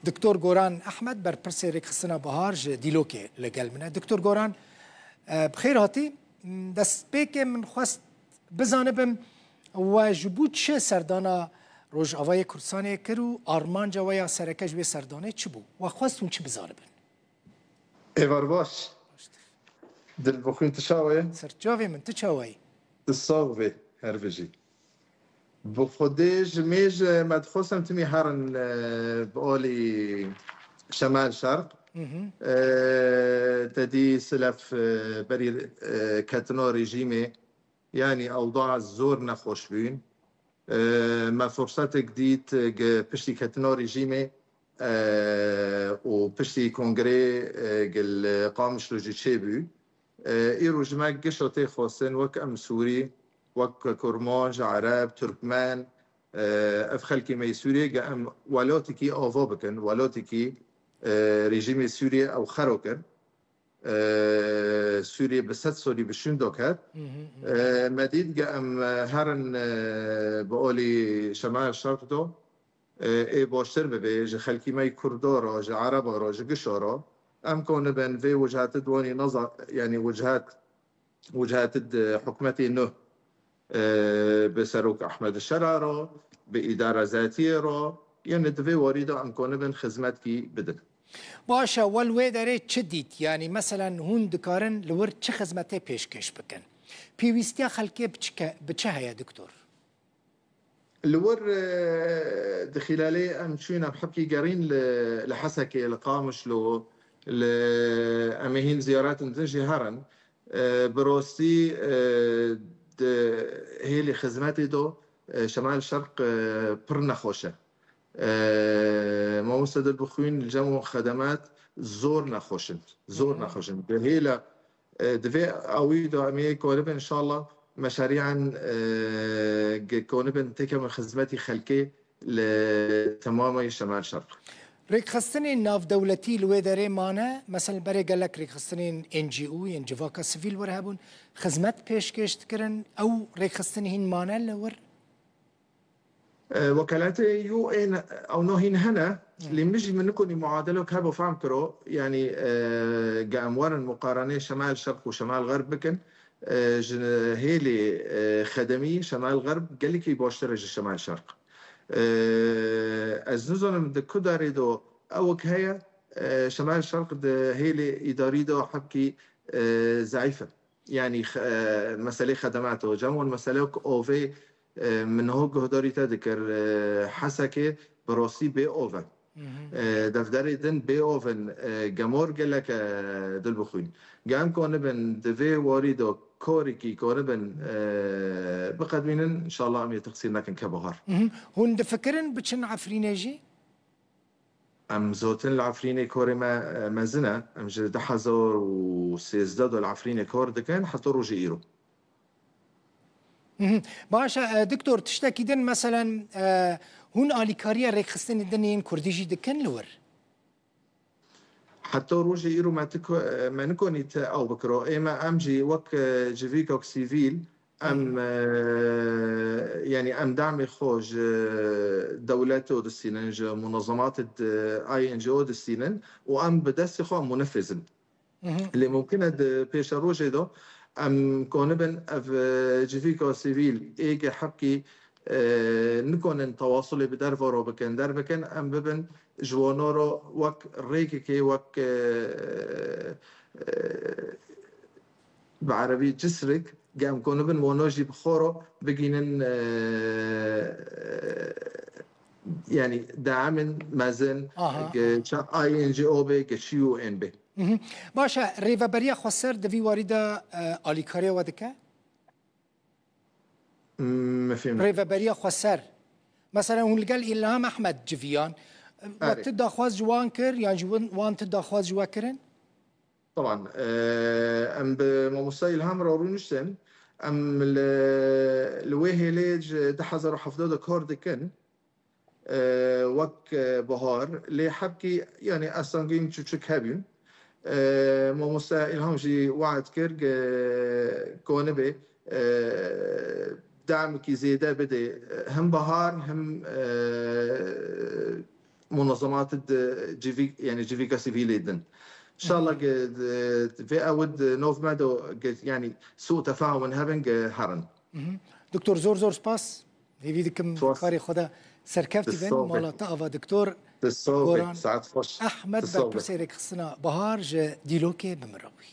دکتۆر گۆران ئەحمەد بەرپرسێک خستنە بەهار ji dîlokê لەگەل منە. دکتۆر گۆران بخێر هاتî destpêkê min xwest bizanibim we ji bo çi serdana Rojavayê Kurdistanê kir û armanca we ya sereke ji wê serdanê çi bû? We xwest hûn çi bizanibin? Êvar baş. Dilbixwîn tu çawa ye? Serçavê min tu çawa yî? Tu sax vê her bijî. Bi Xwedê ji mêj me dixwestim timî herin bi alî Şemal Şerq. Tedî silef berî ketina rejîmê yanî ewda zor nexweş bûn. Me fursetek dît piştî ketina rejîmê û piştî kongrê gel Qamişlo jî çêbû. Îro ji me gişta tê xwestin wek em Sûrî, wek Kurman, Ereb, Türkmen, ev xelkê me Sûriyê ge em welatekî ava bikin, welatekî rejîmê Sûriyê ew xero kir. Sûriyê bi 100 salî bi şûnda ket. Me dît ge em herin bi alî Şemal Şerq da ê baştir bibe ji xelkî me Kurda ra, ji Ereba ra, ji gişa ra em kanibin vê wechatê dwanî naza yanî wechatê hikûmetê nû bi Serok Ehmed Şera ra, bi îdara zatiyê ra yanî di vê warî de em kanibin xizmetkî bidin. Başa wel wê derê çi dît? Yani mesela hûn dikarin li wir çi xizmetê pêşkêş bikin? Pêwîstiya xelkê bi çi heye doktor? Li wir di xîlalê em çûne hepkî gerîn li Hesekê, li Qamişlo, em ê hîn ziyaretin din jî herin. Bi rastî di hêlê xizmetê da Şemal Şerq pir nexweş e. Mamoste Dilbixwîn li cem xedemat zor nexweşin. Zor nexweşin. Di hêla di vê awî da em ê kanibin inşallah meşarîyan kanibin têkevin xizmetî xelkê li temamê Şemal Şerq. Rêkxistinên navdewletî li wê derê mane, mesela berê gelek rêkxistinên NGO yên civaka sivîl wir hebûn, xizmet pêşkêş dikirin, ew rêkxistinê hîn mane li wir? وكالاتي يو ان او نو هين هنا اللي مجي منكم معادله كابو فهم كرو يعني جاموار المقارنه شمال شرق وشمال غرب بكن هيلي خدمي شمال غرب قال لك يباشر شمال شرق از نظن من كداري دو او هي شمال شرق هيلي اداري دو حبكي ضعيفه يعني مساله خدماته جمع مساله اوفي من هو جهداري تذكر حسكة براسي بي أوفن دفتري دن بي أوفن جمار جلك دلبخوين جام كونبن دفي واردو كوريكي كونبن بقدمين إن شاء الله أمي تقصير لكن كبهار هون دفكرن بتشن عفرينيجي أم زوتن العفريني كوري ما مزنا أم جد حزار وسيزدادو العفريني كور دكان حتى روجي إيرو باشا دكتور تشتكي دن مثلا هون آلیکاریه رێکخستنی دنین کوردی جی دکن لور حتى روجي إيرو ما نكوني أو بكرو إما أمجي وك جيفيكا سيفيل أم يعني أم دعم خوج دولته دستينن منظمات INGO دستينن وأم بدست خو منفذن اللي ممكن بيش روجي دو ام كونبن اف جيفيكا سيفيل ايجي حبكي نكون تواصلي بدرفورو بكن دربكن ام ببن جوانورو وك ريكي وك بعربي جسرك قام كونبن ونوجي بخورو بجينن يعني دعم مازن INGO بي كشيو ان بي باشا ریوبریا خسر دوی وارد آلیکاری ودکه؟ مفهوم ریوبریا خسر مثلا هون لقال إلهام أحمد جفيان وقت داخواز جوان كر يعني جوان وانت داخواز جوا كرن؟ طبعا ام بموسى إلهام رارونشتن ام الوجه ليج دحزر وحفظه كوردكن وك بهار لي حبكي يعني أستنجين تشوك هابين موسى إلهام جي وعد كرج كونبه دعم كي زيادة بدي هم بهار هم منظمات جيفيكا سيفيلي دن. ان شاء الله في اود نوف مادو يعني سوء تفاهم هبنج هرن. دكتور زور سپاس ویدیکم کاری خدا سرکفتی بین مالا تاوا دکتور گوران احمد بر پرسیرک خصنا بهار ج دیلوکه بمراوی.